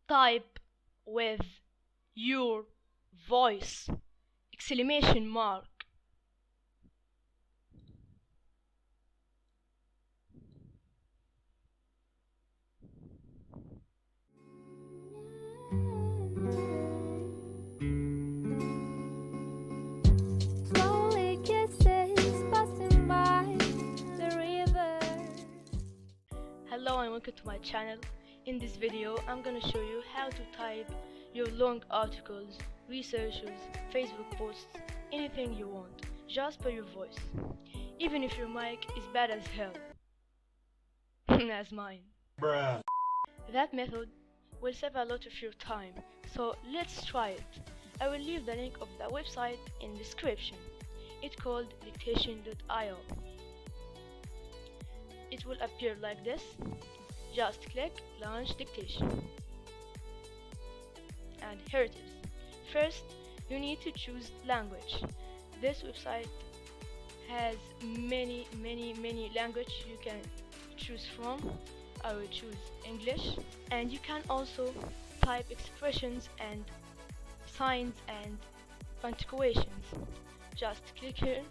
type with your voice, exclamation mark. Slowly kisses passing by the river. Hello and welcome to my channel. In this video I'm gonna show you how to type your long articles, researches, Facebook posts, anything you want, just by your voice, even if your mic is bad as hell as mine. Bruh. That method will save a lot of your time, so let's try it. I will leave the link of the website in description. It's called dictation.io. It will appear like this. Just click launch dictation. And here it is. First, you need to choose language. This website has many languages you can choose from. I will choose English, and you can also type expressions and signs and punctuations. Just click here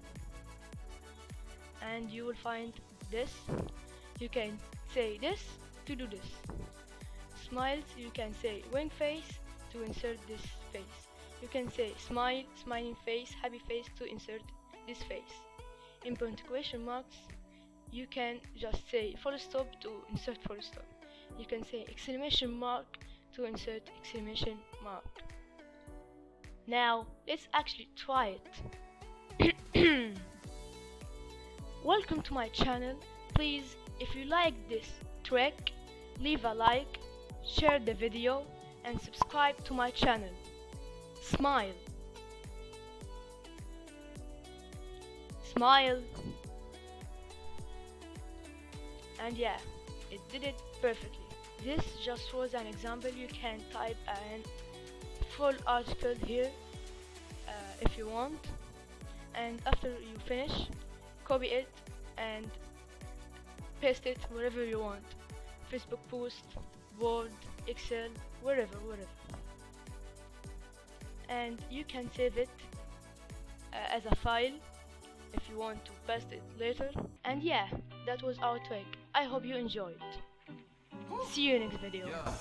and you will find this. You can say this to do this. Smiles, you can say wink face to insert this face. You can say smile, smiling face, happy face to insert this face. In punctuation marks, you can just say full stop to insert full stop. You can say exclamation mark to insert exclamation mark. Now let's actually try it. Welcome to my channel. Please, if you like this trick, leave a like, share the video and subscribe to my channel. Smile. Smile. And yeah, it did it perfectly. This just was an example. You can type an full article here if you want, and after you finish, copy it and paste it wherever you want. Facebook post, Word, Excel, wherever. And you can save it as a file if you want to paste it later. And yeah, that was our trick. I hope you enjoyed. See you in next video. Yeah.